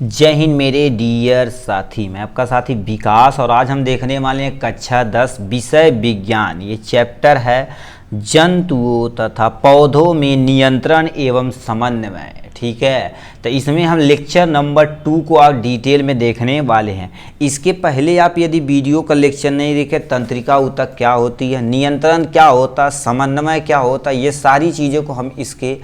जय हिंद मेरे डियर साथी, मैं आपका साथी विकास और आज हम देखने वाले हैं कक्षा 10 विषय विज्ञान। ये चैप्टर है जंतुओं तथा पौधों में नियंत्रण एवं समन्वय। ठीक है, तो इसमें हम लेक्चर नंबर 2 को आप डिटेल में देखने वाले हैं। इसके पहले आप यदि वीडियो का लेक्चर नहीं देखे, तंत्रिका ऊतक क्या होती है, नियंत्रण क्या होता है, समन्वय क्या होता है, ये सारी चीज़ों को हम इसके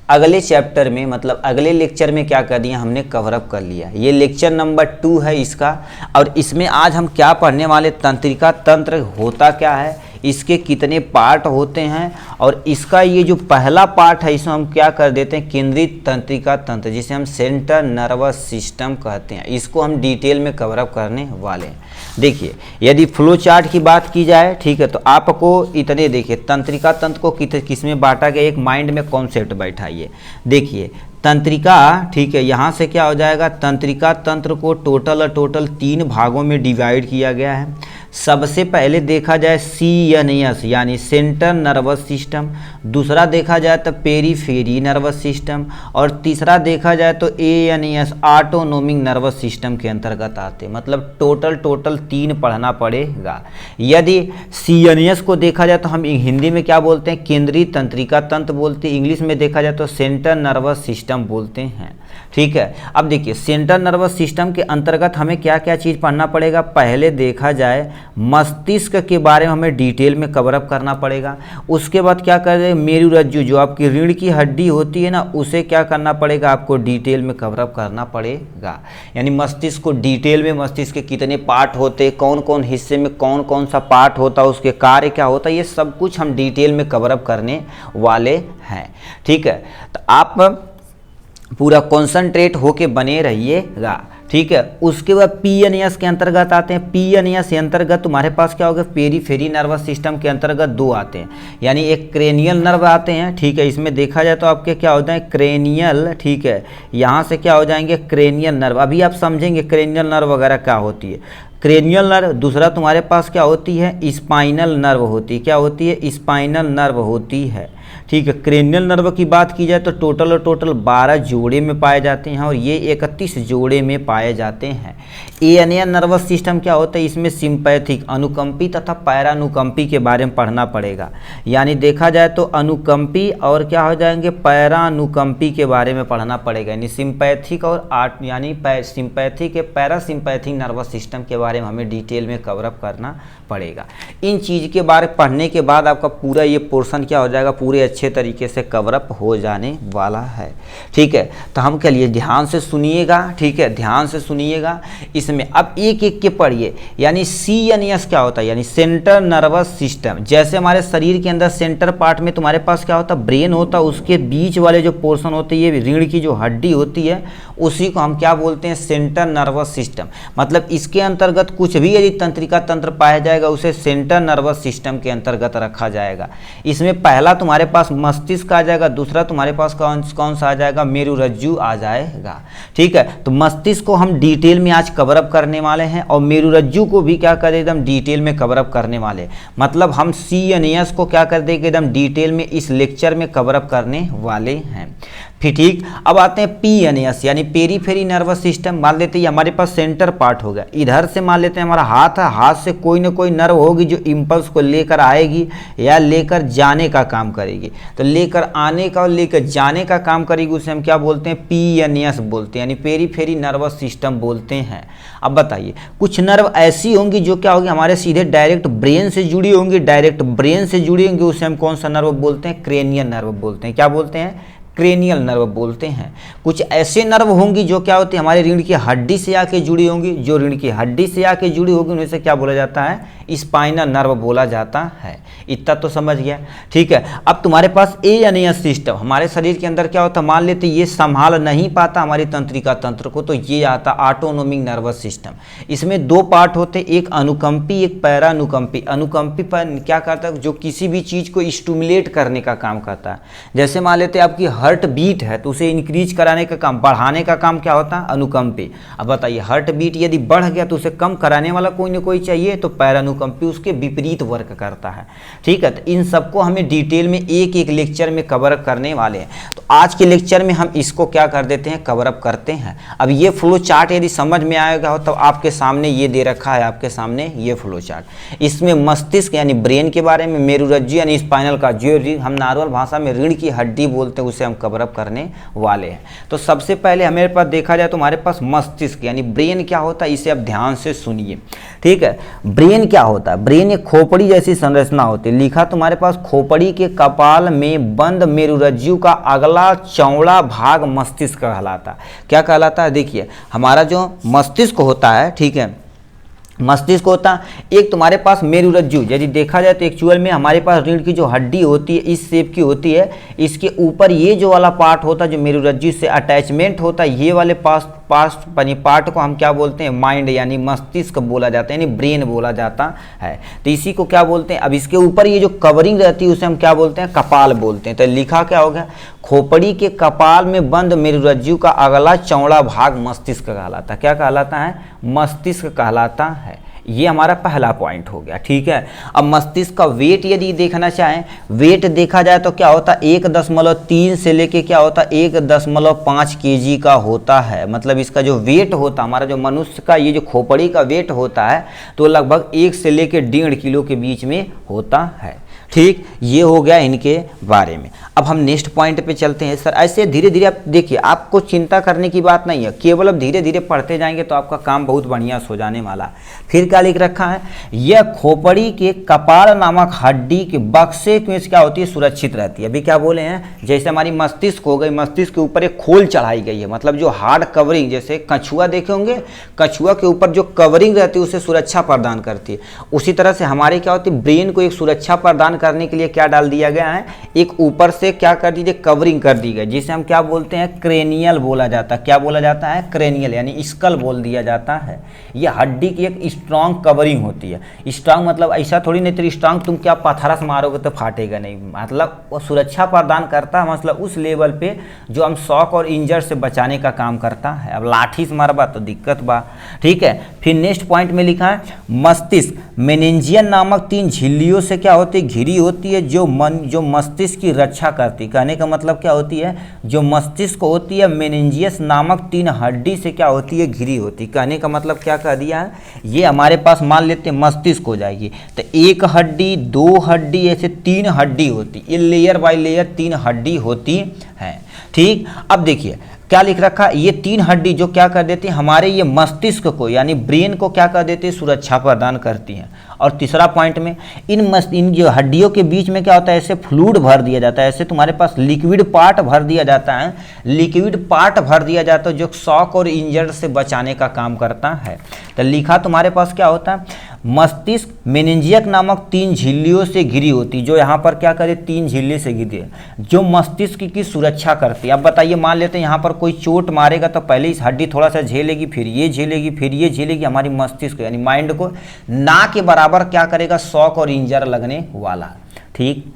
अगले चैप्टर में मतलब अगले लेक्चर में क्या कर दिया, हमने कवर अप कर लिया। ये लेक्चर नंबर 2 है इसका, और इसमें आज हम क्या पढ़ने वाले, तंत्रिका तंत्र होता क्या है, इसके कितने पार्ट होते हैं, और इसका ये जो पहला पार्ट है इसमें हम क्या कर देते हैं, केंद्रित तंत्रिका तंत्र जिसे हम सेंट्रल नर्वस सिस्टम कहते हैं, इसको हम डिटेल में कवर अप करने वाले हैं। देखिए, यदि फ्लो चार्ट की बात की जाए, ठीक है, तो आपको इतने देखिए तंत्रिका तंत्र को किस में बांटा गया, एक माइंड में कॉन्सेप्ट बैठाइए। देखिए तंत्रिका, ठीक है, यहाँ से क्या हो जाएगा, तंत्रिका तंत्र को टोटल 3 भागों में डिवाइड किया गया है। सबसे पहले देखा जाए CNS यानी सेंट्रल नर्वस सिस्टम, दूसरा देखा जाए तो पेरीफेरी नर्वस सिस्टम, और तीसरा देखा जाए तो ANS ऑटोनोमिक नर्वस सिस्टम के अंतर्गत आते। मतलब टोटल 3 पढ़ना पड़ेगा। यदि CNS को देखा जाए तो हम हिंदी में क्या बोलते हैं, केंद्रीय तंत्रिका तंत्र बोलते हैं, इंग्लिश में देखा जाए तो सेंट्रल नर्वस सिस्टम बोलते हैं। ठीक है, अब देखिए सेंट्रल नर्वस सिस्टम के अंतर्गत हमें क्या क्या चीज़ पढ़ना पड़ेगा। पहले देखा जाए मस्तिष्क के बारे में हमें डिटेल में कवर अप करना पड़ेगा। उसके बाद क्या करें, मेरुरज्जु जो आपकी रीढ़ की हड्डी होती है ना, उसे क्या करना पड़ेगा, आपको डिटेल में कवर अप करना पड़ेगा। यानी मस्तिष्क को डिटेल में, मस्तिष्क के कितने पार्ट होते, कौन कौन हिस्से में कौन कौन सा पार्ट होता, उसके कार्य क्या होता, ये सब कुछ हम डिटेल में कवर अप करने वाले हैं। ठीक है, तो आप पूरा कॉन्सेंट्रेट होके बने रहिएगा। ठीक है, उसके बाद PNS के अंतर्गत आते हैं। PNS के अंतर्गत तुम्हारे पास क्या होगा, पेरीफेरी नर्वस सिस्टम के अंतर्गत 2 आते हैं, यानी एक क्रेनियल नर्व आते हैं। ठीक है, इसमें देखा जाए तो आपके क्या होते हैं, क्रेनियल, ठीक है, यहाँ से क्या हो जाएंगे, क्रेनियल नर्व। अभी आप समझेंगे क्रेनियल नर्व वगैरह क्या होती है। क्रेनियल नर्व, दूसरा तुम्हारे पास क्या होती है, स्पाइनल नर्व होती है। क्या होती है, स्पाइनल नर्व होती है। ठीक है, क्रेनियल नर्व की बात की जाए तो टोटल 12 जोड़े में पाए जाते हैं, और ये 31 जोड़े में पाए जाते हैं। ANS नर्वस सिस्टम क्या होता है, इसमें सिंपैथिक, अनुकंपी तथा पैरानुकंपी के बारे में पढ़ना पड़ेगा। यानी देखा जाए तो अनुकंपी और क्या हो जाएंगे, पैरानुकंपी के बारे में पढ़ना पड़ेगा। यानी सिंपैथिक और यानी सिंपैथिक या पैरासिम्पैथिक नर्वस सिस्टम के बारे में हमें डिटेल में कवर अप करना पड़ेगा। इन चीज़ के बारे में पढ़ने के बाद आपका पूरा ये पोर्शन क्या हो जाएगा, पूरे अच्छे तरीके से कवर अप हो जाने वाला है। ठीक है, तो हम कह लिए ध्यान से सुनिएगा। ठीक है, ध्यान से सुनिएगा। इसमें अब एक एक के पढ़िए। यानी CNS क्या होता है, यानी सेंट्रल नर्वस सिस्टम। जैसे हमारे शरीर के अंदर सेंटर पार्ट में तुम्हारे पास क्या होता है, ब्रेन होता है, उसके बीच वाले जो पोर्शन होते हैं, ये रीढ़ की जो हड्डी होती है, उसी को हम क्या बोलते हैं, सेंट्रल नर्वस सिस्टम। मतलब इसके अंतर्गत कुछ भी यदि तंत्रिका तंत्र पाया जाएगा, उसे सेंट्रल नर्वस सिस्टम के अंतर्गत रखा जाएगा। इसमें पहला तुम्हारे पास मस्तिष्क आ जाएगा, दूसरा तुम्हारे पास कौन सा आ जाएगा, मेरुरज्जु आ जाएगा। ठीक है, तो मस्तिष्क को हम डिटेल में आज कवर अप करने वाले हैं, और मेरुरज्जु को भी क्या कर एकदम डिटेल में कवर अप करने वाले। मतलब हम CNS को क्या कर देंगे, एकदम डिटेल में इस लेक्चर में कवर अप करने वाले हैं। फिर ठीक, अब आते हैं PNS यानी पेरीफेरी नर्वस सिस्टम। मान लेते हैं हमारे पास सेंटर पार्ट होगा, इधर से मान लेते हैं हमारा हाथ है, हाथ से कोई ना कोई नर्व होगी जो इम्पल्स को लेकर आएगी या लेकर जाने का काम करेगी। तो लेकर आने का और लेकर जाने का काम करेगी, उसे हम क्या बोलते हैं, PNS बोलते हैं, यानी पेरीफेरी नर्वस सिस्टम बोलते हैं। अब बताइए, कुछ नर्व ऐसी होंगी जो क्या होगी, हमारे सीधे डायरेक्ट ब्रेन से जुड़ी होंगी, उसे हम कौन सा नर्व बोलते हैं, क्रेनियल नर्व बोलते हैं। क्या बोलते हैं, क्रेनियल नर्व बोलते हैं। कुछ ऐसे नर्व होंगी जो क्या होती है, हमारे रीढ़ की हड्डी से आके जुड़ी होंगी, जो रीढ़ की हड्डी से आके जुड़ी होगी उन्हें से क्या बोला जाता है, स्पाइनल नर्व बोला जाता है। इतना तो समझ गया। ठीक है, अब तुम्हारे पास ANS सिस्टम, हमारे शरीर के अंदर क्या होता है, मान लेते ये संभाल नहीं पाता हमारी तंत्रिका तंत्र को, तो ये आता ऑटोनोमिक नर्वस सिस्टम। इसमें 2 पार्ट होते, एक अनुकंपी, एक पैरानुकंपी। अनुकंपी पर क्या करता है, जो किसी भी चीज़ को स्टिमुलेट करने का काम करता है। जैसे मान लेते आपकी हार्ट बीट है तो उसे इंक्रीज कराने का काम, बढ़ाने का काम क्या होता है, अनुकंपी। अब बताइए हार्ट बीट यदि बढ़ गया तो उसे कम कराने वाला कोई ना कोई चाहिए, तो पैरानुकंपी उसके विपरीत वर्क करता है। ठीक है, तो इन सबको हमें डिटेल में एक एक लेक्चर में कवर अप करने वाले हैं। तो आज के लेक्चर में हम इसको क्या कर देते हैं, कवर अप करते हैं। अब ये फ्लो चार्ट यदि समझ में आएगा हो तो आपके सामने ये दे रखा है, आपके सामने ये फ्लो चार्ट। इसमें मस्तिष्क यानी ब्रेन के बारे में, मेरुरज्जु यानी स्पाइनल का, जो हम नॉर्मल भाषा में रीढ़ की हड्डी बोलते हैं, उसे हम कवर अप करने वाले हैं। तो सबसे पहले हमारे पास देखा जाए तो हमारे पास मस्तिष्क यानी ब्रेन क्या होता है, इसे आप ध्यान से सुनिए। ठीक है, ब्रेन क्या होता है, ब्रेन एक खोपड़ी जैसी संरचना होती है। लिखा तुम्हारे पास खोपड़ी के कपाल में बंद मेरुरज्जु का अगला चौड़ा भाग मस्तिष्क कहलाता है। क्या कहलाता है, देखिए हमारा जो मस्तिष्क होता है, ठीक है, मस्तिष्क होता है एक तुम्हारे पास मेरुरज्जु, यदि देखा जाए तो एक्चुअल में हमारे पास रीढ़ की जो हड्डी होती है इस शेप की होती है। इसके ऊपर ये जो वाला पार्ट होता है जो मेरुरज्जु से अटैचमेंट होता है, ये वाले पार्ट को हम क्या बोलते हैं, माइंड यानी मस्तिष्क बोला जाता है, यानी ब्रेन बोला जाता है। तो इसी को क्या बोलते हैं, अब इसके ऊपर ये जो कवरिंग रहती है उसे हम क्या बोलते हैं, कपाल बोलते हैं। तो लिखा क्या हो गया, खोपड़ी के कपाल में बंद मेरुरज्जु का अगला चौड़ा भाग मस्तिष्क कहलाता है। क्या कहलाता है, मस्तिष्क कहलाता है। ये हमारा पहला पॉइंट हो गया। ठीक है, अब मस्तिष्क का वेट यदि देखना चाहें, वेट देखा जाए तो क्या होता है, 1.3 से लेके क्या होता है 1.5 kg का होता है। मतलब इसका जो वेट होता है, हमारा जो मनुष्य का ये जो खोपड़ी का वेट होता है तो लगभग 1 से लेके 1.5 किलो के बीच में होता है। ठीक, ये हो गया इनके बारे में। अब हम नेक्स्ट पॉइंट पे चलते हैं। सर ऐसे धीरे धीरे आप देखिए, आपको चिंता करने की बात नहीं है, केवल अब धीरे धीरे पढ़ते जाएंगे तो आपका काम बहुत बढ़िया हो जाने वाला। फिर क्या लिख रखा है, यह खोपड़ी के कपाल नामक हड्डी के बक्से में क्या होती है, सुरक्षित रहती है। अभी क्या बोले हैं, जैसे हमारी मस्तिष्क हो गई, मस्तिष्क के ऊपर एक खोल चढ़ाई गई है, मतलब जो हार्ड कवरिंग, जैसे कछुआ देखे होंगे, कछुआ के ऊपर जो कवरिंग रहती है उसे सुरक्षा प्रदान करती है। उसी तरह से हमारे क्या होती है, ब्रेन को एक सुरक्षा प्रदान करने के लिए क्या डाल दिया गया है, एक ऊपर से क्या कर दीजिए, कवरिंग कर दी गई, जिसे हम क्या बोलते हैं, क्रेनियल बोला जाता है। क्या बोला जाता है, क्रेनियल यानी स्कल बोल दिया जाता है। यह हड्डी की एक स्ट्रांग कवरिंग होती है। स्ट्रांग मतलब ऐसा थोड़ी नहीं, तो स्ट्रांग तुम क्या पत्थर से मारोगे तो फाटेगा नहीं, मतलब वो सुरक्षा प्रदान करता है, मतलब उस लेवल पे जो हम शॉक और इंजर से बचाने का काम करता है। अब लाठी से मारबा तो दिक्कत बा। ठीक है, फिर नेक्स्ट पॉइंट में लिखा है, मस्तिष्क मेनिंजियन नामक 3 झिल्लियों से क्या होती है, घिरी होती है, जो मस्तिष्क की रक्षा करती। कहने का मतलब क्या होती है, जो मस्तिष्क होती है मेनिंजियस नामक 3 हड्डी से क्या होती है, घिरी होती। कहने का मतलब क्या कह दिया है, ये हमारे पास मान लेते हैं मस्तिष्क हो जाएगी, तो 1 हड्डी 2 हड्डी ऐसे 3 हड्डी होती, ये लेयर बाय लेयर 3 हड्डी होती है। ठीक, अब देखिए क्या लिख रखा है, ये 3 हड्डी जो क्या कर देती है, हमारे ये मस्तिष्क को यानी ब्रेन को क्या कर देती है, सुरक्षा प्रदान करती हैं। और तीसरा पॉइंट में इन जो हड्डियों के बीच में क्या होता है, ऐसे फ्लूइड भर दिया जाता है, ऐसे तुम्हारे पास लिक्विड पार्ट भर दिया जाता है, लिक्विड पार्ट भर दिया जाता है जो शॉक और इंजर्ड से बचाने का काम करता है। तो लिखा तुम्हारे पास क्या होता है, मस्तिष्क मेनिंजियक नामक 3 झिल्लियों से घिरी होती, जो यहाँ पर क्या करे 3 झिल्ली से घिरी है, जो मस्तिष्क की सुरक्षा करती है। अब बताइए, मान लेते हैं यहाँ पर कोई चोट मारेगा तो पहले इस हड्डी थोड़ा सा झेलेगी, फिर ये झेलेगी, फिर ये झेलेगी, हमारी मस्तिष्क यानी माइंड को ना के बराबर क्या करेगा, शॉक और इंजर लगने वाला। ठीक,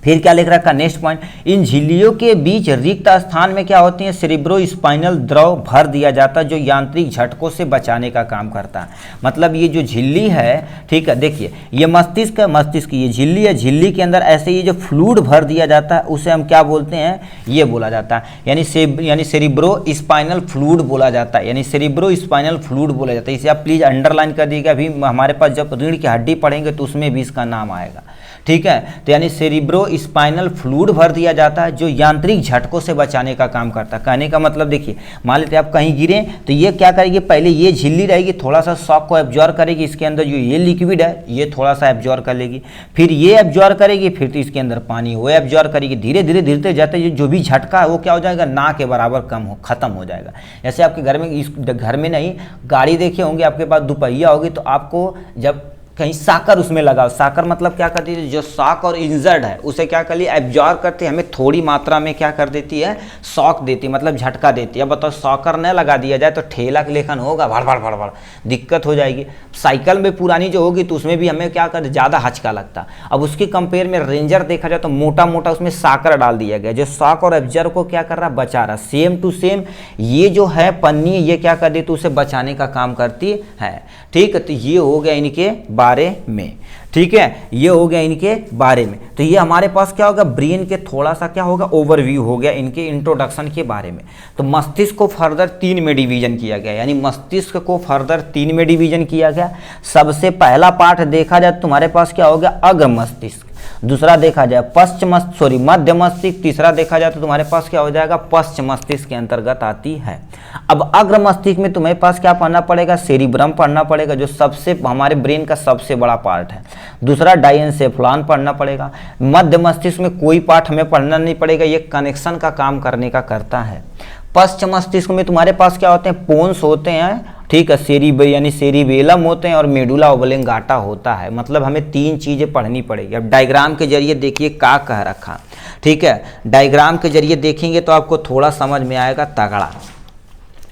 फिर क्या लिख रखा नेक्स्ट पॉइंट, इन झिल्लियों के बीच रिक्त स्थान में क्या होती है, सेरिब्रो स्पाइनल द्रव भर दिया जाता है, जो यांत्रिक झटकों से बचाने का काम करता है। मतलब ये जो झिल्ली है, ठीक है, देखिए ये मस्तिष्क है, मस्तिष्क ये झिल्ली है, झिल्ली के अंदर ऐसे ये जो फ्लूइड भर दिया जाता है उसे हम क्या बोलते हैं, ये बोला जाता है यानी सेरिब्रो स्पाइनल फ्लूइड बोला जाता है, यानी सेरिब्रो स्पाइनल फ्लूइड बोला जाता है। इसे आप प्लीज अंडरलाइन कर दीजिएगा, अभी हमारे पास जब रीढ़ की हड्डी पढ़ेंगे तो उसमें भी इसका नाम आएगा। ठीक है, तो यानी सेरिब्रो स्पाइनल फ्लूइड भर दिया जाता है जो यांत्रिक झटकों से बचाने का काम करता है। कहने का मतलब देखिए, मान लेते आप कहीं गिरे तो ये क्या करेगी, पहले ये झिल्ली रहेगी, थोड़ा सा शॉक को एब्जॉर्ब करेगी, इसके अंदर जो ये लिक्विड है ये थोड़ा सा एब्जॉर्ब कर लेगी, फिर ये एब्जॉर्ब करेगी, फिर तो इसके अंदर पानी वो एब्जॉर्ब करेगी, धीरे धीरे धीरे जाते जो भी झटका है वो क्या हो जाएगा, ना के बराबर खत्म हो जाएगा। जैसे आपके घर में, इस घर में नहीं, गाड़ी देखे होंगे, आपके पास दुपहिया होगी तो आपको जब कहीं साकर उसमें लगाओ, साकर मतलब क्या करती है, जो शॉक और इंजर्ड है उसे क्या कर लिया, एब्जॉर्ब करती है, हमें थोड़ी मात्रा में क्या कर देती है, शॉक देती है, मतलब झटका देती है। अब बताओ सॉकर न लगा दिया जाए तो ठेला के लेखन होगा, भड़ भड़ भड़ भड़ दिक्कत हो जाएगी। साइकिल में पुरानी जो होगी तो उसमें भी हमें क्या कर ज़्यादा हचका लगता। अब उसके कंपेयर में रेंजर देखा जाए तो मोटा मोटा उसमें साकर डाल दिया गया, जो शॉक और एब्जॉर्ब को क्या कर रहा, बचा रहा। सेम टू सेम ये जो है पन्नी, ये क्या कर देती, उसे बचाने का काम करती है। ठीक है, तो ये हो गया इनके बारे में। ठीक है, ये हो गया इनके बारे में। तो ये हमारे पास क्या होगा, ब्रेन के थोड़ा सा क्या होगा, ओवरव्यू हो गया इनके इंट्रोडक्शन के बारे में। तो मस्तिष्क को फर्दर 3 में डिवीजन किया गया, यानी मस्तिष्क को फर्दर 3 में डिवीजन किया गया। सबसे पहला पार्ट देखा जाए तो तुम्हारे पास क्या हो गया, अग्र मस्तिष्क। दूसरा देखा जाए मध्य मस्तिष्क। तीसरा देखा जाए तो तुम्हारे पास क्या हो जाएगा, पश्चिम मस्तिष्क के अंतर्गत आती है। अब अग्र मस्तिष्क में तुम्हारे पास क्या पढ़ना पड़ेगा, सेरिब्रम पढ़ना पड़ेगा, जो सबसे हमारे ब्रेन का सबसे बड़ा पार्ट है। दूसरा डायनसेफ्लॉन पढ़ना पड़ेगा। मध्य मस्तिष्क में कोई पार्ट हमें पढ़ना नहीं पड़ेगा, ये कनेक्शन का काम करने का करता है। पश्चिम मस्तिष्क में तुम्हारे पास क्या होते हैं, पोन्स होते हैं। ठीक है, यानी सेरिबेलम होते हैं और मेडुला ओब्लोंगाटा होता है। मतलब हमें 3 चीज़ें पढ़नी पड़ेगी। अब डायग्राम के जरिए देखिए क्या कह रखा। ठीक है, डायग्राम के जरिए देखेंगे तो आपको थोड़ा समझ में आएगा तगड़ा।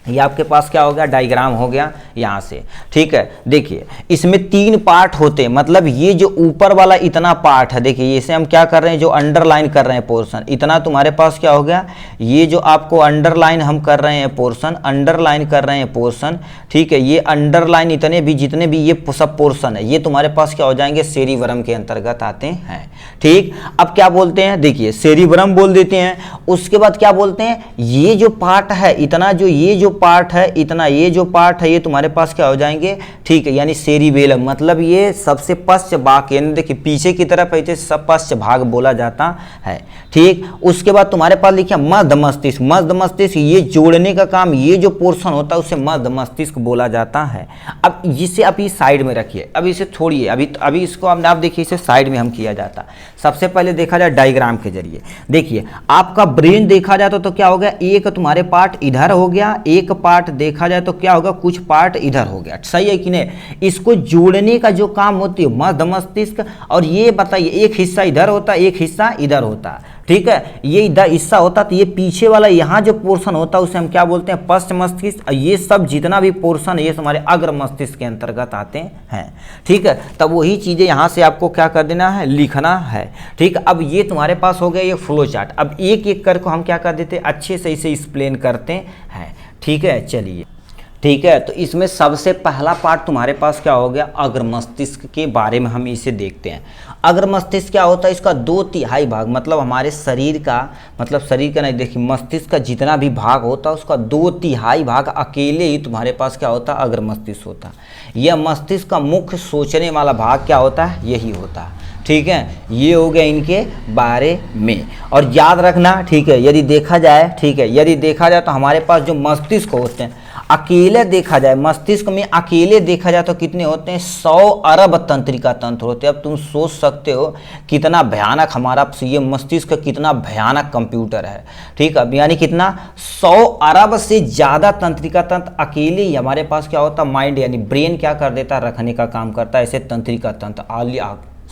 ये आपके पास क्या हो गया, डायग्राम हो गया यहाँ से। ठीक है, देखिए इसमें 3 पार्ट होते हैं। मतलब ये जो ऊपर वाला इतना पार्ट है, देखिए इसे हम क्या कर रहे हैं, जो अंडरलाइन कर रहे हैं पोर्शन, इतना तुम्हारे पास क्या हो गया, ये जो आपको अंडरलाइन हम कर रहे हैं पोर्शन, अंडरलाइन कर रहे हैं पोर्शन। ठीक है, ये अंडरलाइन इतने भी जितने भी ये सब पोर्शन है, ये तुम्हारे पास क्या हो जाएंगे, सेरिब्रम के अंतर्गत आते हैं। ठीक, अब क्या बोलते हैं, देखिए सेरिब्रम बोल देते हैं। उसके बाद क्या बोलते हैं, ये जो पार्ट है इतना, जो ये जो पार्ट है इतना, ये जो पार्ट है ये तुम्हारे पास क्या हो जाएंगे। ठीक है, यानी सेरिबेलम, मतलब ये सबसे पश्च भाग, यानी देखिए पीछे की तरफ ऐसे सब पश्च भाग बोला जाता है। ठीक, उसके बाद तुम्हारे पास लिखिए मध्य मस्तिष्क। मध्य मस्तिष्क ये जोड़ने का काम, ये जो पोर्शन होता है उसे मध्य मस्तिष्क बोला जाता है। अब इसे अभी साइड में रखिए, अब इसे छोड़िए, अभी इसको आप देखिए, इसे साइड में हम किया जाता। सबसे पहले देखा जाए डायग्राम के जरिए, देखिए आपका ब्रेन देखा जाता तो क्या हो गया, एक तुम्हारे पार्ट इधर हो गया, एक पार्ट देखा जाए तो क्या होगा, कुछ पार्ट इधर हो गया। सही है कि नहीं, इसको जोड़ने का जो काम होती है मध्य मस्तिष्क। और ये बताइए, एक हिस्सा इधर होता है, एक हिस्सा इधर होता है। ठीक है, ये इधर हिस्सा होता तो ये पीछे वाला यहाँ जो पोर्शन होता है उसे हम क्या बोलते हैं, पश्च मस्तिष्क। ये सब जितना भी पोर्शन है ये हमारे अग्र मस्तिष्क के अंतर्गत आते हैं। ठीक है, तब वही चीज़ें यहाँ से आपको क्या कर देना है, लिखना है। ठीक, अब ये तुम्हारे पास हो गया ये फ्लो चार्ट। अब एक एक करके हम क्या कर देते हैं, अच्छे से इसे एक्सप्लेन करते हैं। ठीक है, चलिए। ठीक है, तो इसमें सबसे पहला पार्ट तुम्हारे पास क्या हो गया, अग्र मस्तिष्क के बारे में हम इसे देखते हैं। अग्र मस्तिष्क क्या होता है, इसका 2/3 भाग, मतलब हमारे शरीर का, मतलब शरीर का नहीं, देखिए मस्तिष्क का जितना भी भाग होता है उसका 2/3 भाग अकेले ही तुम्हारे पास क्या होता है, अग्र मस्तिष्क होता है। यह मस्तिष्क का मुख्य सोचने वाला भाग क्या होता है, यही होता है। ठीक है, ये हो गया इनके बारे में। और याद रखना, ठीक है, यदि देखा जाए, ठीक है, यदि देखा जाए तो हमारे पास जो मस्तिष्क होते हैं, अकेले देखा जाए मस्तिष्क में, अकेले देखा जाए तो कितने होते हैं, 100 अरब तंत्रिका तंत्र होते हैं। अब तुम सोच सकते हो कितना भयानक हमारा ये मस्तिष्क कितना भयानक कंप्यूटर है। ठीक है, यानी कितना, 100 अरब से ज़्यादा तंत्रिका तंत्र अकेले ही हमारे पास क्या होता है, माइंड यानी ब्रेन क्या कर देता है, रखने का काम करता है। ऐसे तंत्रिका तंत्र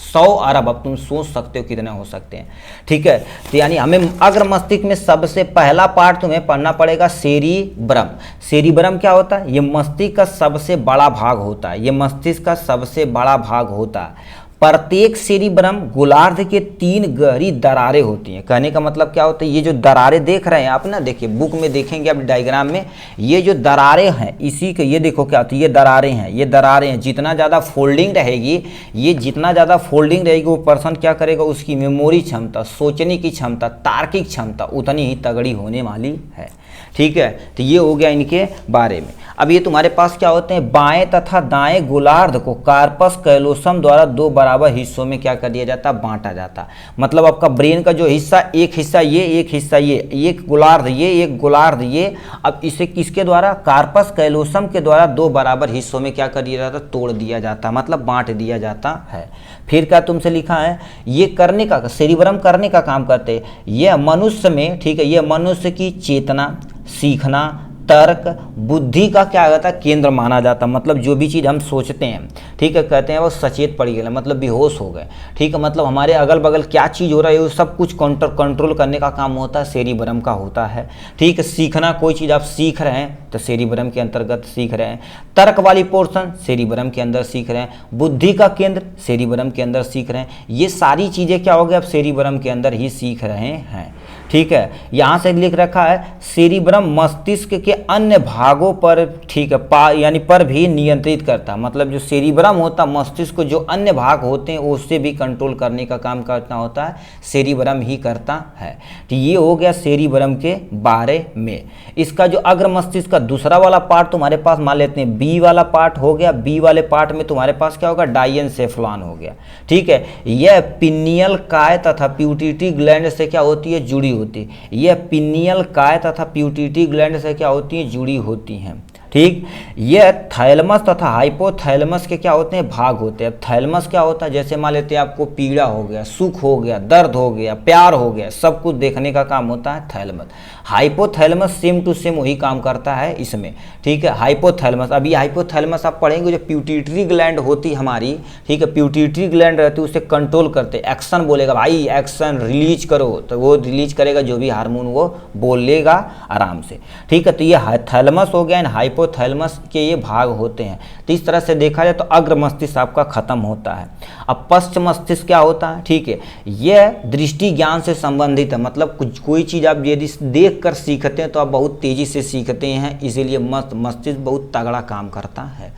100 अरब, अब तुम सोच सकते हो कितने हो सकते हैं। ठीक है, तो यानी हमें अग्र मस्तिष्क में सबसे पहला पार्ट तुम्हें पढ़ना पड़ेगा सेरिब्रम। सेरिब्रम क्या होता है, ये मस्तिष्क का सबसे बड़ा भाग होता है। ये मस्तिष्क का सबसे बड़ा भाग होता है। प्रत्येक सेरिब्रम गोलार्ध के 3 गहरी दरारें होती हैं। कहने का मतलब क्या होता है, ये जो दरारें देख रहे हैं आप ना, देखिए बुक में देखेंगे आप डायग्राम में, ये जो दरारें हैं इसी के, ये देखो क्या होती है, ये दरारें हैं, ये दरारें हैं। जितना ज़्यादा फोल्डिंग रहेगी, ये जितना ज़्यादा फोल्डिंग रहेगी वो पर्सन क्या करेगा, उसकी मेमोरी क्षमता, सोचने की क्षमता, तार्किक क्षमता उतनी ही तगड़ी होने वाली है। ठीक है, तो ये हो गया इनके बारे में। अब ये तुम्हारे पास क्या होते हैं, बाएं तथा दाएं गोलार्ध को कार्पस कैलोसम द्वारा 2 बराबर हिस्सों में क्या कर दिया जाता है, बांटा जाता। मतलब आपका ब्रेन का जो हिस्सा, एक हिस्सा ये, एक हिस्सा ये, एक गोलार्ध ये, एक गोलार्ध ये। अब इसे किसके द्वारा, कार्पस कैलोसम के द्वारा 2 बराबर हिस्सों में क्या कर दिया जाता, तोड़ दिया जाता, मतलब बांट दिया जाता है। फिर क्या तुमसे लिखा है, ये करने का, सेरिब्रम करने का काम करते हैं। यह मनुष्य में, ठीक है, यह मनुष्य की चेतना, सीखना, तर्क, बुद्धि का क्या होता है केंद्र माना जाता है। मतलब जो भी चीज़ हम सोचते हैं, ठीक है, कहते हैं वो सचेत पड़ गए, मतलब बेहोश हो गए, ठीक है, मतलब हमारे अगल बगल क्या चीज़ हो रहा है वो सब कुछ कंट्रोल करने का काम होता है सेरिब्रम का होता है, ठीक है। सीखना, कोई चीज़ आप सीख रहे हैं तो सेरिब्रम के अंतर्गत सीख रहे हैं। तर्क वाली पोर्शन सेरिब्रम के अंदर सीख रहे हैं। बुद्धि का केंद्र सेरिब्रम के अंदर सीख रहे हैं। ये सारी चीज़ें क्या हो गया, आप सेरिब्रम के अंदर ही सीख रहे हैं, ठीक है। यहाँ से लिख रखा है सेरिब्रम मस्तिष्क के अन्य भागों पर, ठीक है, यानी पर भी नियंत्रित करता है। मतलब जो सेरिब्रम होता है मस्तिष्क को जो अन्य भाग होते हैं उससे भी कंट्रोल करने का काम करना होता है सेरिब्रम ही करता है। तो ये हो गया सेरिब्रम के बारे में। इसका जो अग्र मस्तिष्क का दूसरा वाला पार्ट तुम्हारे पास मान लेते हैं बी वाला पार्ट हो गया। बी वाले पार्ट में तुम्हारे पास क्या होगा, डाइएन्सेफेलॉन हो गया, ठीक है। यह पिनियल काय तथा प्यूटिटी ग्लैंड से क्या होती है, जुड़ी होती है। यह पिनियल काय तथा प्यूटिटी ग्लैंड से क्या होती है, जुड़ी होती हैं, ठीक। यह थैलेमस तथा हाइपोथैलेमस के क्या होते हैं, भाग होते हैं। थैलेमस क्या होता है, जैसे मान लेते हैं आपको पीड़ा हो गया, सुख हो गया, दर्द हो गया, प्यार हो गया, सब कुछ देखने का काम होता है thalamus. Hypothalamus same to same वही काम करता है इसमें, ठीक है। हाइपोथैलेमस, अभी हाइपोथैलेमस आप पढ़ेंगे, जो प्यूटिटरी ग्लैंड होती हमारी, ठीक है, प्यूटिटरी ग्लैंड रहती है उसे कंट्रोल करते, एक्शन बोलेगा भाई एक्शन रिलीज करो तो वो रिलीज करेगा, जो भी हार्मोन वो बोलेगा आराम से, ठीक है। तो ये थैलेमस हो गया, हाइपोथैलेमस के ये भाग होते हैं। तो इस तरह से देखा जाए तो अग्र मस्तिष्क आपका खत्म होता है। अब पश्च मस्तिष्क क्या होता है, ठीक है, यह दृष्टि ज्ञान से संबंधित है। मतलब कुछ कोई चीज़ आप यदि देख कर सीखते हैं तो आप बहुत तेजी से सीखते हैं, इसीलिए मस्तिष्क बहुत तगड़ा काम करता है।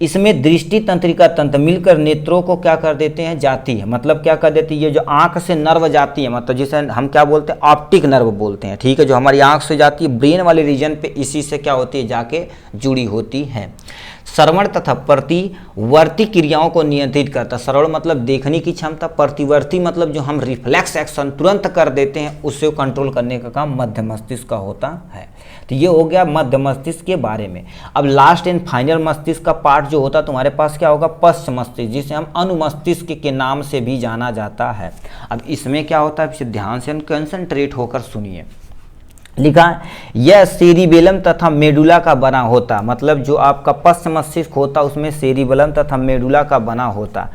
इसमें दृष्टि तंत्रिका तंत्र मिलकर नेत्रों को क्या कर देते हैं, जाती है। मतलब क्या कर देती है, ये जो आंख से नर्व जाती है, मतलब जिसे हम क्या बोलते हैं, ऑप्टिक नर्व बोलते हैं, ठीक है, जो हमारी आंख से जाती है ब्रेन वाले रीजन पे, इसी से क्या होती है, जाके जुड़ी होती है। श्रवण तथा प्रतिवर्ती क्रियाओं को नियंत्रित करता। श्रवण मतलब देखने की क्षमता, प्रतिवर्ती मतलब जो हम रिफ्लेक्स एक्शन तुरंत कर देते हैं उससे कंट्रोल करने का काम मध्य मस्तिष्क का होता है। तो ये हो गया मध्य मस्तिष्क के बारे में। अब लास्ट एंड फाइनल मस्तिष्क का पार्ट जो होता है तुम्हारे पास क्या होगा, पश्च मस्तिष्क, जिसे हम अनुमस्तिष्क के नाम से भी जाना जाता है। अब इसमें क्या होता है, ध्यान से कंसंट्रेट होकर सुनिए। लिखा यह सेरिबेलम तथा मेडुला का बना होता, मतलब जो आपका पश्च मस्तिष्क होता उसमें सेरिबेलम तथा मेडुला का बना होता।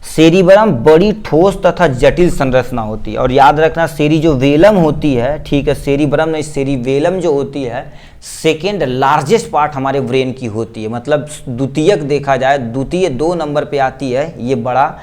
सेरिबेलम बड़ी ठोस तथा जटिल संरचना होती है, और याद रखना सेरी जो वेलम होती है, ठीक है, सेरिबेलम नहीं, सेरिबेलम जो होती है सेकेंड लार्जेस्ट पार्ट हमारे ब्रेन की होती है। मतलब द्वितीयक देखा जाए, द्वितीय 2 नंबर पे आती है, ये बड़ा,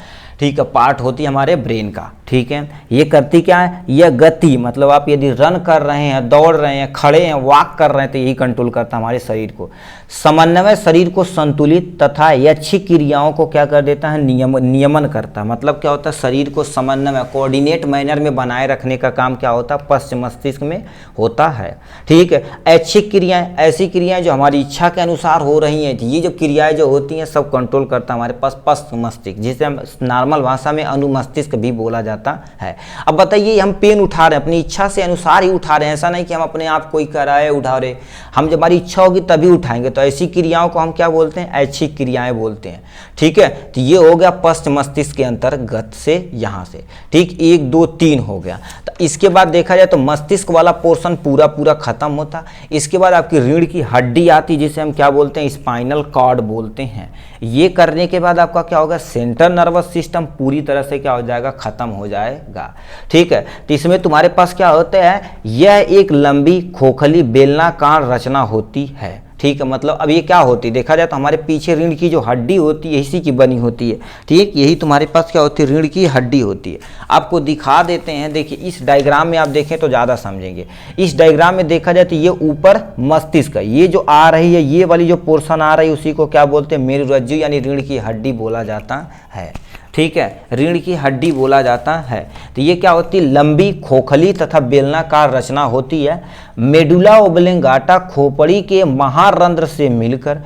ठीक है, पार्ट होती है हमारे ब्रेन का, ठीक है। ये करती क्या है, यह गति, मतलब आप यदि रन कर रहे हैं, दौड़ रहे हैं, खड़े हैं, वॉक कर रहे हैं, तो यही कंट्रोल करता है हमारे शरीर को। समन्वय, शरीर को संतुलित तथा अच्छी क्रियाओं को क्या कर देता है, नियमन करता है। मतलब क्या होता है, शरीर को समन्वय कोऑर्डिनेट मैनर में बनाए रखने का काम क्या होता है, पश्च मस्तिष्क में होता है, ठीक है। ऐच्छिक क्रियाएं, ऐसी क्रियाएं जो हमारी इच्छा के अनुसार हो रही हैं, ये जो क्रियाएं जो होती हैं सब कंट्रोल करता है हमारे पास पश्च मस्तिष्क, जिसे हम नॉर्मल भाषा में अनुमस्तिष्क भी बोला जाता है। अब बताइए, हम पेन उठा रहे हैं, अपनी इच्छा से अनुसार ही उठा रहे हैं, ऐसा नहीं कि हम अपने आप कोई कराए उठा रहे, हम जब हमारी इच्छा होगी तभी उठाएंगे। तो ऐसी क्रियाओं को हम क्या बोलते हैं, ऐच्छिक क्रियाएं बोलते हैं, ठीक है। तो ये हो गया पश्च मस्तिष्क के अंतर्गत से, यहाँ से, ठीक, 1 2 3 हो गया। तो इसके बाद देखा जाए तो मस्तिष्क वाला पोर्शन पूरा खत्म होता। इसके बाद आपकी रीढ़ की हड्डी आती, जिसे हम क्या बोलते हैं, स्पाइनल कॉर्ड बोलते हैं। ये करने के बाद आपका क्या होगा, सेंट्रल नर्वस सिस्टम पूरी तरह से क्या हो जाएगा, खत्म हो जाएगा, ठीक है। तो इसमें तुम्हारे पास क्या होता है, यह एक लंबी खोखली बेलनाकार रचना होती है, ठीक है। मतलब अब ये क्या होती है, देखा जाए तो हमारे पीछे रीढ़ की जो हड्डी होती है इसी की बनी होती है, ठीक, यही तुम्हारे पास क्या होती है, रीढ़ की हड्डी होती है। आपको दिखा देते हैं, देखिए इस डायग्राम में आप देखें तो ज़्यादा समझेंगे। इस डायग्राम में देखा जाए तो ये ऊपर मस्तिष्क है, ये जो आ रही है, ये वाली जो पोर्शन आ रही है उसी को क्या बोलते हैं, मेरुरज्जु यानी रीढ़ की हड्डी बोला जाता है, ठीक है, रीढ़ की हड्डी बोला जाता है। तो ये क्या होती है, लंबी खोखली तथा बेलनाकार रचना होती है। मेडुला ओब्लोंगाटा खोपड़ी के महारंध्र से मिलकर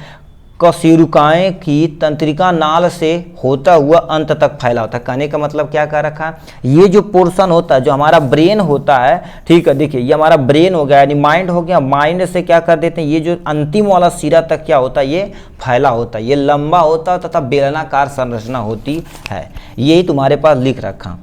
कशेरुकाएं की तंत्रिका नाल से होता हुआ अंत तक फैला होता है। कहने का मतलब क्या कह रखा है, ये जो पोर्शन होता है, जो हमारा ब्रेन होता है, ठीक है, देखिए ये हमारा ब्रेन हो गया यानी माइंड हो गया, माइंड से क्या कर देते हैं, ये जो अंतिम वाला सिरा तक क्या होता है, ये फैला होता है, ये लंबा होता है तथा बेलनाकार संरचना होती है। यही तुम्हारे पास लिख रखा।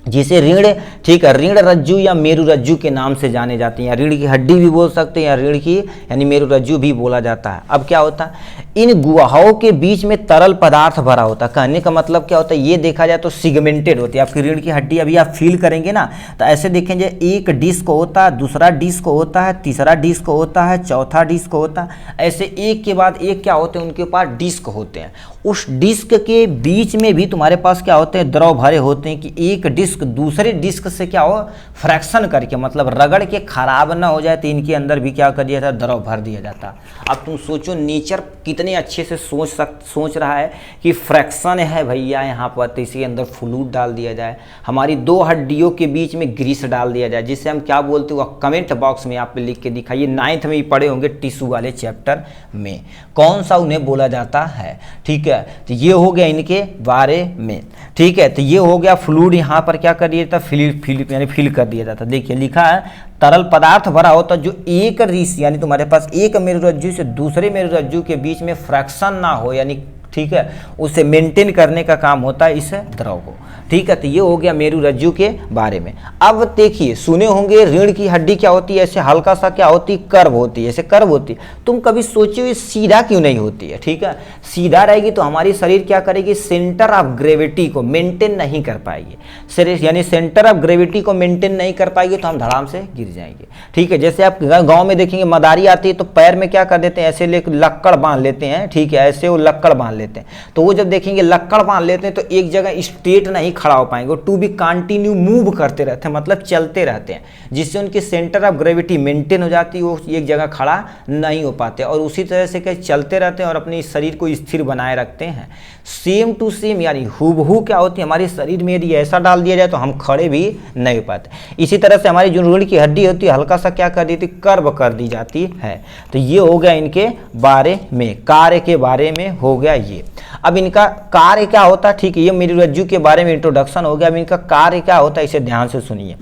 जिसे रीढ़, ठीक है, रीढ़ रज्जु या मेरु रज्जु के नाम से जाने जाती हैं, या रीढ़ की हड्डी भी बोल सकते हैं, या रीढ़ की यानी मेरु रज्जु भी बोला जाता है। अब क्या होता है, इन गुहाओं के बीच में तरल पदार्थ भरा होता है। कहने का मतलब क्या होता है, ये देखा जाए तो सिगमेंटेड होती है आपकी रीढ़ की हड्डी। अभी आप फील करेंगे ना तो ऐसे देखेंगे, एक डिस्क होता है, दूसरा डिस्क होता है, तीसरा डिस्क होता है, चौथा डिस्क होता है, ऐसे एक के बाद एक क्या होते हैं, उनके पास डिस्क होते हैं। उस डिस्क के बीच में भी तुम्हारे पास क्या होते हैं, द्रव भरे होते हैं, कि एक डिस्क दूसरे डिस्क से क्या हो, फ्रैक्शन करके, मतलब रगड़ के खराब ना हो जाए, तो इनके अंदर भी क्या कर दिया था, द्रव भर दिया जाता। अब तुम सोचो नेचर कितने अच्छे से सोच रहा है कि फ्रैक्शन है भैया यहाँ पर, तो इसके अंदर फ्लूइड डाल दिया जाए, हमारी दो हड्डियों के बीच में ग्रीस डाल दिया जाए, जिससे हम क्या बोलते हो, कमेंट बॉक्स में आप लिख के दिखाइए। 9th में ही पढ़े होंगे टिश्यू वाले चैप्टर में, कौन सा उन्हें बोला जाता है। ठीक है, तो ये हो गया इनके बारे में। ठीक है, तो ये हो गया फ्लूइड, यहाँ पर क्या कर दिया जाता, फिल कर दिया जाता। देखिए लिखा है, तरल पदार्थ भरा होता जो एक रीस, यानी तुम्हारे पास एक मेरुरज्जु से दूसरे मेरुरज्जु के बीच में फ्रैक्शन ना हो, यानी ठीक है, उसे मेंटेन करने का काम होता है इस द्रव को। ठीक है, तो ये हो गया मेरुरज्जु के बारे में। अब देखिए, सुने होंगे रीढ़ की हड्डी क्या होती है, ऐसे हल्का सा क्या होती है, कर्व होती है, ऐसे कर्व होती है। तुम कभी सोचो ये सीधा क्यों नहीं होती है। ठीक है, सीधा रहेगी तो हमारी शरीर क्या करेगी, सेंटर ऑफ ग्रेविटी को मेंटेन नहीं कर पाएगी शरीर, यानी सेंटर ऑफ ग्रेविटी को मेंटेन नहीं कर पाएगी तो हम धड़ाम से गिर जाएंगे। ठीक है, जैसे आप गाँव में देखेंगे मदारी आती है तो पैर में क्या कर देते हैं, ऐसे लक्कड़ बांध लेते हैं। ठीक है, ऐसे वो लक्कड़ बांध लेते हैं, तो वो जब देखेंगे लक्कड़ बांध लेते हैं तो एक जगह स्ट्रेट नहीं खड़ा हो पाएंगे, टू बी कंटिन्यू मूव करते रहते हैं, मतलब चलते रहते हैं, जिससे उनकी सेंटर ऑफ ग्रेविटी मेंटेन हो जाती है, वो एक जगह खड़ा नहीं हो पाते, और उसी तरह से क्या चलते रहते हैं और अपने शरीर को स्थिर बनाए रखते हैं। सेम टू सेम, यानी हूबहू क्या होती है, हमारे शरीर में यदि ऐसा डाल दिया जाए तो हम खड़े भी नहीं हो पाते। इसी तरह से हमारी जो रीढ़ की हड्डी होती है हल्का सा क्या कर दी थी, कर्व कर दी जाती है। तो ये हो गया इनके बारे में, कार्य के बारे में हो गया ये। अब इनका कार्य क्या होता है, ठीक है, ये मेरुरज्जु के बारे में इंट्रोडक्शन हो गया। अब इनका कार्य क्या होता है इसे ध्यान से सुनिए।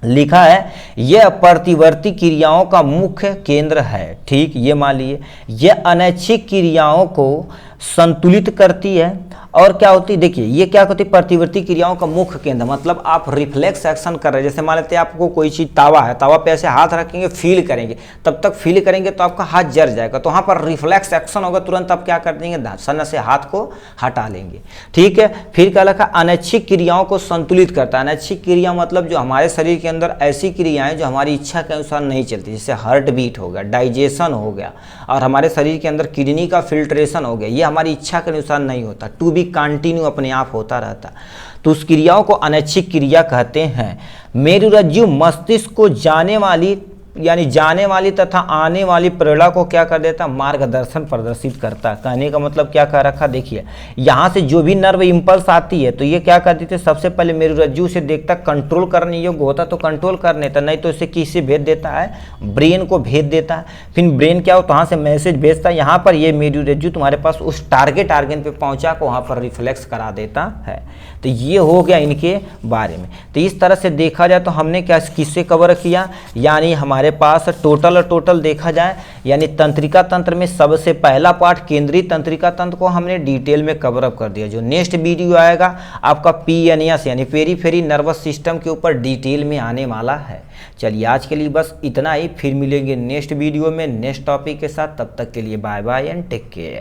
लिखा है, यह प्रतिवर्ती क्रियाओं का मुख्य केंद्र है। ठीक, ये मान लिए, यह अनैच्छिक क्रियाओं को संतुलित करती है। और क्या होती है, देखिए ये क्या होती है, प्रतिवर्ती क्रियाओं का मुख्य केंद्र, मतलब आप रिफ्लेक्स एक्शन कर रहे हैं। जैसे मान लेते हैं आपको कोई चीज़, तावा है, तावा पे ऐसे हाथ रखेंगे, फील करेंगे, तब तक फील करेंगे तो आपका हाथ जल जाएगा, तो वहाँ पर रिफ्लेक्स एक्शन होगा, तुरंत आप क्या कर देंगे, सन्न से हाथ को हटा लेंगे। ठीक है, फिर क्या लिखा, अनैच्छिक क्रियाओं को संतुलित करता है। अनैच्छिक क्रिया मतलब जो हमारे शरीर के अंदर ऐसी क्रियाएं जो हमारी इच्छा के अनुसार नहीं चलती, जैसे हार्ट बीट हो गया, डाइजेशन हो गया, और हमारे शरीर के अंदर किडनी का फिल्ट्रेशन हो गया, ये हमारी इच्छा के अनुसार नहीं होता, टू बी कंटिन्यू अपने आप होता रहता, तो उस क्रियाओं को अनैच्छिक क्रिया कहते हैं। मेरुरज्जु मस्तिष्क को जाने वाली तथा आने वाली प्रेरणा को क्या कर देता, मार्गदर्शन प्रदर्शित करता है। कहने का मतलब क्या कह रखा, देखिए यहाँ से जो भी नर्व इंपल्स आती है तो ये क्या कर देते, सबसे पहले मेरुरज्जु से देखता, कंट्रोल करने योग्य होता तो कंट्रोल कर लेता, नहीं तो इसे किससे भेज देता है, ब्रेन को भेज देता है। फिर ब्रेन क्या हो, वहाँ से मैसेज भेजता है, यहाँ पर ये मेरुरज्जु तुम्हारे पास उस टारगेट आर्गन पे पहुँचा को वहाँ पर रिफ्लेक्स करा देता है। तो ये हो गया इनके बारे में। तो इस तरह से देखा जाए तो हमने क्या किससे कवर किया, यानी हमारे पास टोटल देखा जाए, यानी तंत्रिका तंत्र में सबसे पहला पार्ट केंद्रीय तंत्रिका तंत्र को हमने डिटेल में कवर अप कर दिया। जो नेक्स्ट वीडियो आएगा आपका पीएनएस यानी पेरीफेरी नर्वस सिस्टम के ऊपर डिटेल में आने वाला है। चलिए आज के लिए बस इतना ही, फिर मिलेंगे नेक्स्ट वीडियो में नेक्स्ट टॉपिक के साथ। तब तक के लिए bye bye and take care.